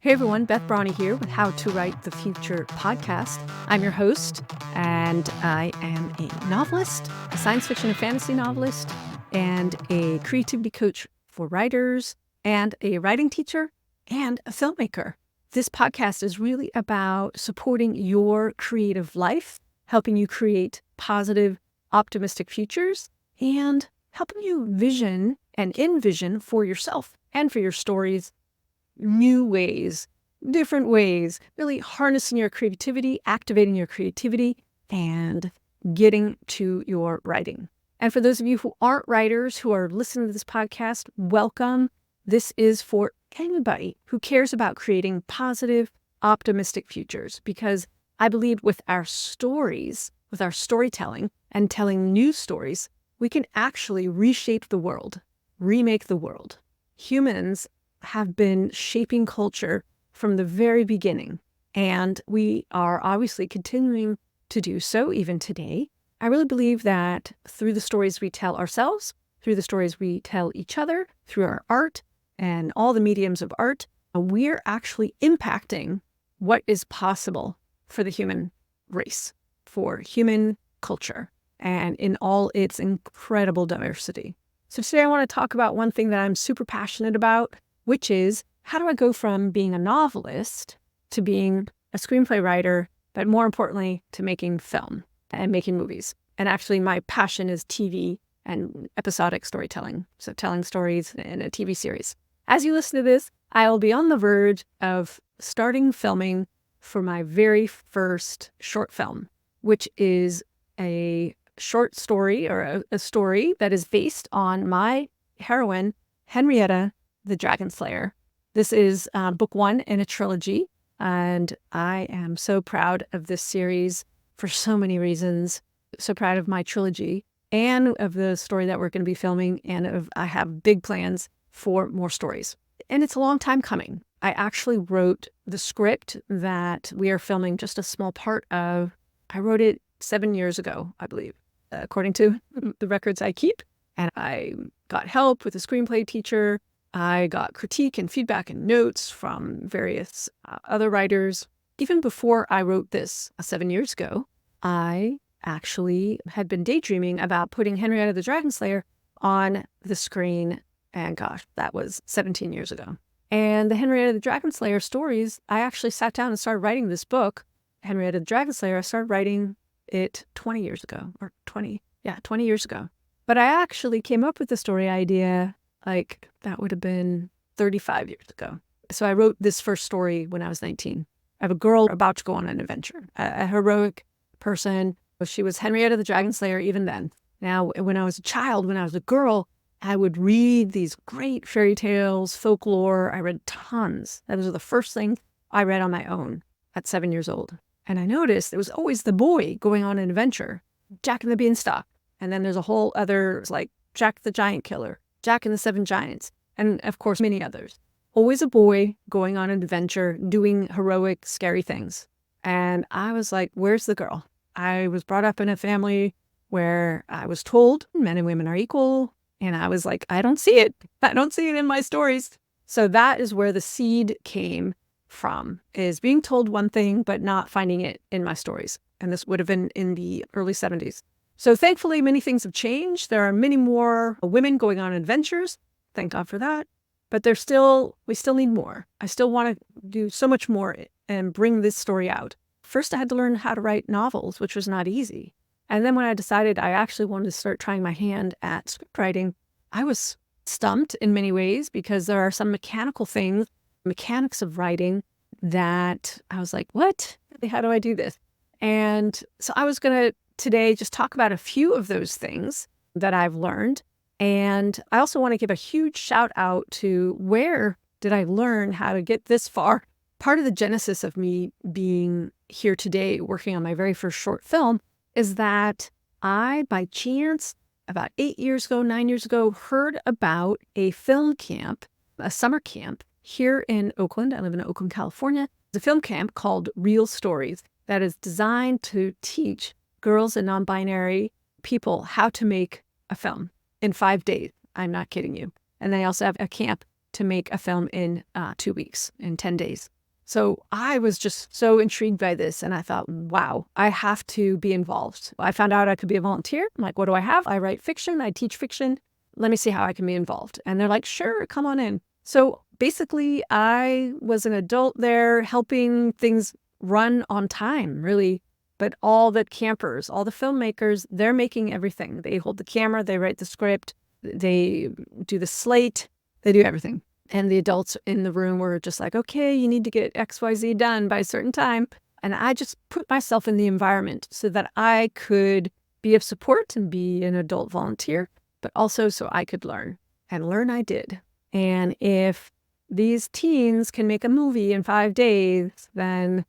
Hey everyone, Beth Barany here with How to Write the Future podcast. I'm your host, and I am a novelist, a science fiction and fantasy novelist, and a creativity coach for writers, and a writing teacher, and a filmmaker. This podcast is really about supporting your creative life, helping you create positive, optimistic futures, and helping you vision and envision for yourself and for your stories new ways, different ways, really harnessing your creativity, activating your creativity, and getting to your writing. And for those of you who aren't writers who are listening to this podcast, welcome. This is for anybody who cares about creating positive, optimistic futures, because I believe with our stories, with our storytelling and telling new stories, we can actually reshape the world, remake the world. Humans have been shaping culture from the very beginning, and we are obviously continuing to do so even today. I really believe that through the stories we tell ourselves, through the stories we tell each other, through our art and all the mediums of art, we're actually impacting what is possible for the human race, for human culture, and in all its incredible diversity. So today I want to talk about one thing that I'm super passionate about, which is how do I go from being a novelist to being a screenplay writer, but more importantly, to making film and making movies. And actually, my passion is TV and episodic storytelling, so telling stories in a TV series. As you listen to this, I'll be on the verge of starting filming for my very first short film, which is a short story or a story that is based on my heroine, Henrietta the Dragon Slayer. This is book one in a trilogy, and I am so proud of this series for so many reasons. So proud of my trilogy and of the story that we're going to be filming, and I have big plans for more stories. And it's a long time coming. I actually wrote the script that we are filming just a small part of. I wrote it 7 years ago, I believe, according to the records I keep. And I got help with a screenplay teacher. I got critique and feedback and notes from various other writers. Even before I wrote this 7 years ago, I actually had been daydreaming about putting Henrietta the Dragon Slayer on the screen. And gosh, that was 17 years ago. And the Henrietta the Dragon Slayer stories, I actually sat down and started writing this book, Henrietta the Dragon Slayer. I started writing it 20 years ago, 20 years ago. But I actually came up with the story idea that would have been 35 years ago. So I wrote this first story when I was 19. I have a girl about to go on an adventure, a heroic person. She was Henrietta the Dragon Slayer even then. Now, when I was a child, when I was a girl, I would read these great fairy tales, folklore. I read tons. That was the first thing I read on my own at 7 years old. And I noticed it was always the boy going on an adventure, Jack and the Beanstalk. And then there's a whole other, like Jack the Giant Killer, Jack and the Seven Giants, and of course, many others. Always a boy going on an adventure, doing heroic, scary things. And I was like, where's the girl? I was brought up in a family where I was told men and women are equal. And I was like, I don't see it. I don't see it in my stories. So that is where the seed came from, is being told one thing, but not finding it in my stories. And this would have been in the early 70s. So thankfully, many things have changed. There are many more women going on adventures. Thank God for that. But we still need more. I still want to do so much more and bring this story out. First, I had to learn how to write novels, which was not easy. And then when I decided I actually wanted to start trying my hand at script writing, I was stumped in many ways because there are some mechanical things, mechanics of writing that I was like, what? How do I do this? And so I was going to today just talk about a few of those things that I've learned. And I also want to give a huge shout out to where did I learn how to get this far. Part of the genesis of me being here today working on my very first short film is that I, by chance, about 9 years ago, heard about a film camp, a summer camp here in Oakland. I live in Oakland, California. It's a film camp called Real Stories that is designed to teach girls and non-binary people how to make a film in 5 days. I'm not kidding you. And they also have a camp to make a film in 2 weeks, in 10 days. So I was just so intrigued by this. And I thought, wow, I have to be involved. I found out I could be a volunteer. I'm like, what do I have? I write fiction. I teach fiction. Let me see how I can be involved. And they're like, sure, come on in. So basically, I was an adult there helping things run on time, really. But all the campers, all the filmmakers, they're making everything. They hold the camera, they write the script, they do the slate, they do everything. And the adults in the room were just like, okay, you need to get XYZ done by a certain time. And I just put myself in the environment so that I could be of support and be an adult volunteer, but also so I could learn. And learn I did. And if these teens can make a movie in 5 days, then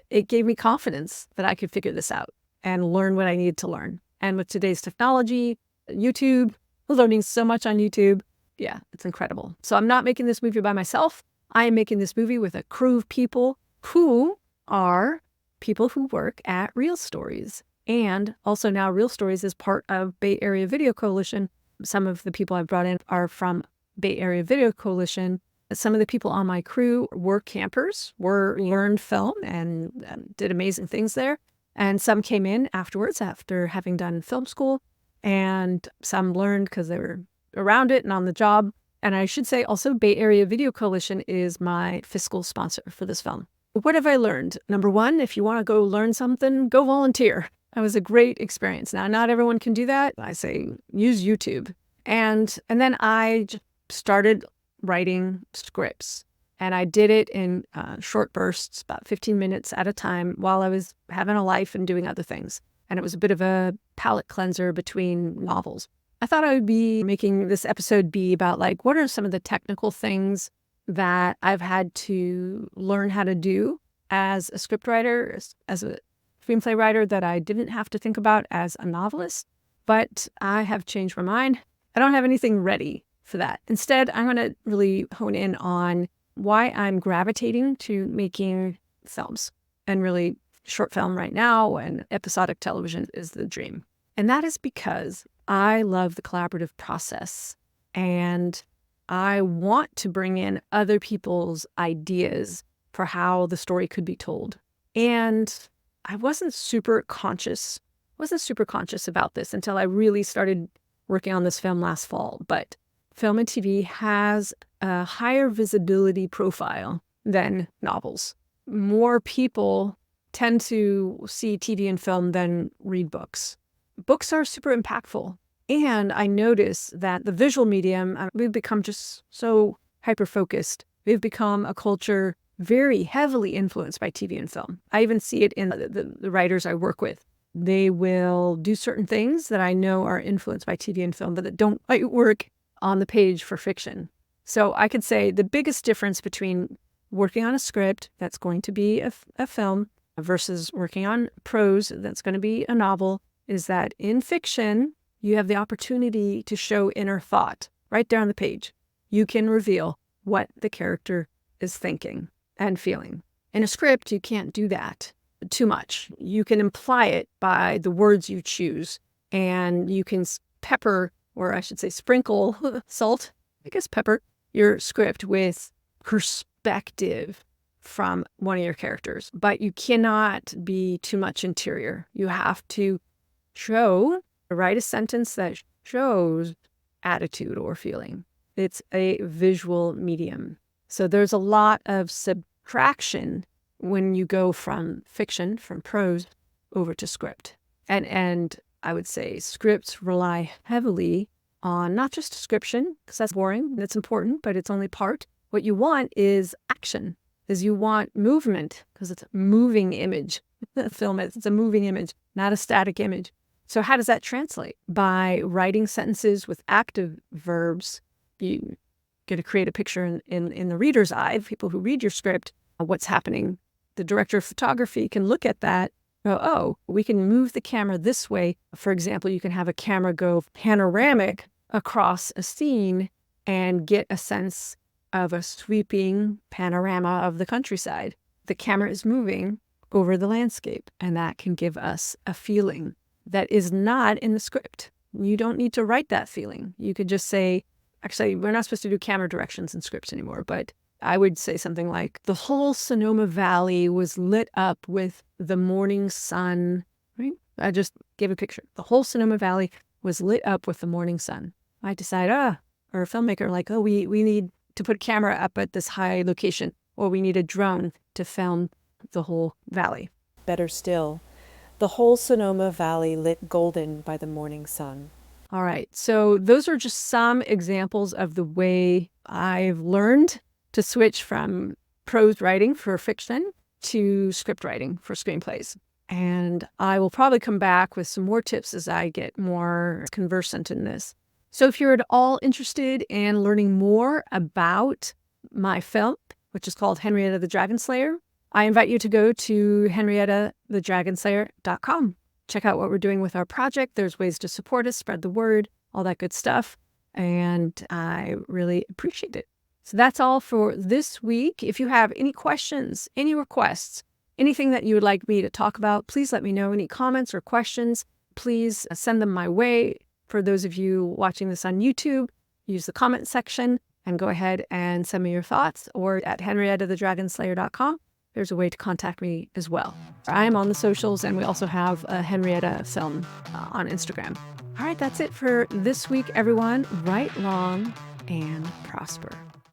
it gave me confidence that I could figure this out and learn what I needed to learn. And with today's technology, YouTube, learning so much on YouTube, yeah, it's incredible. So I'm not making this movie by myself. I am making this movie with a crew of people who are people who work at Real Stories. And also now Real Stories is part of Bay Area Video Coalition. Some of the people I've brought in are from Bay Area Video Coalition. Some of the people on my crew were campers, learned film and did amazing things there. And some came in afterwards after having done film school. And some learned because they were around it and on the job. And I should say also Bay Area Video Coalition is my fiscal sponsor for this film. What have I learned? Number one, if you want to go learn something, go volunteer. That was a great experience. Now, not everyone can do that. I say use YouTube. And then I just started writing scripts. And I did it in short bursts, about 15 minutes at a time while I was having a life and doing other things. And it was a bit of a palate cleanser between novels. I thought I would be making this episode be about like, what are some of the technical things that I've had to learn how to do as a scriptwriter, as a screenplay writer that I didn't have to think about as a novelist. But I have changed my mind. I don't have anything ready for that. Instead, I'm going to really hone in on why I'm gravitating to making films, and really short film right now and episodic television is the dream. And that is because I love the collaborative process and I want to bring in other people's ideas for how the story could be told. And I wasn't super conscious about this until I really started working on this film last fall. But film and TV has a higher visibility profile than novels. More people tend to see TV and film than read books. Books are super impactful. And I notice that the visual medium, we've become just so hyper-focused. We've become a culture very heavily influenced by TV and film. I even see it in the writers I work with. They will do certain things that I know are influenced by TV and film, but that don't quite work on the page for fiction. So I could say the biggest difference between working on a script that's going to be a film versus working on prose that's going to be a novel is that in fiction, you have the opportunity to show inner thought right there on the page. You can reveal what the character is thinking and feeling. In a script, you can't do that too much. You can imply it by the words you choose, and you can pepper, or I should say sprinkle, salt, I guess pepper, your script with perspective from one of your characters. But you cannot be too much interior. You have to write a sentence that shows attitude or feeling. It's a visual medium. So there's a lot of subtraction when you go from fiction, from prose, over to script. And I would say scripts rely heavily on not just description, because that's boring, that's important, but it's only part. What you want is action, is you want movement, because it's a moving image. Film it's a moving image, not a static image. So how does that translate? By writing sentences with active verbs, you get to create a picture in the reader's eye, people who read your script, what's happening. The director of photography can look at that, go, oh, we can move the camera this way. For example, you can have a camera go panoramic across a scene and get a sense of a sweeping panorama of the countryside. The camera is moving over the landscape, and that can give us a feeling that is not in the script. You don't need to write that feeling. You could just say, actually, we're not supposed to do camera directions in scripts anymore, but I would say something like, the whole Sonoma Valley was lit up with the morning sun, right? I just gave a picture. The whole Sonoma Valley was lit up with the morning sun. I decide, or a filmmaker, like, we need to put a camera up at this high location, or we need a drone to film the whole valley. Better still, the whole Sonoma Valley lit golden by the morning sun. All right. So those are just some examples of the way I've learned to switch from prose writing for fiction to script writing for screenplays. And I will probably come back with some more tips as I get more conversant in this. So if you're at all interested in learning more about my film, which is called Henrietta the Dragon Slayer, I invite you to go to henriettathedragonslayer.com. Check out what we're doing with our project. There's ways to support us, spread the word, all that good stuff. And I really appreciate it. So that's all for this week. If you have any questions, any requests, anything that you would like me to talk about, please let me know. Any comments or questions, please send them my way. For those of you watching this on YouTube, use the comment section and go ahead and send me your thoughts, or at henriettathedragonslayer.com. There's a way to contact me as well. I am on the socials, and we also have a Henrietta film on Instagram. All right, that's it for this week, everyone. Write long and prosper.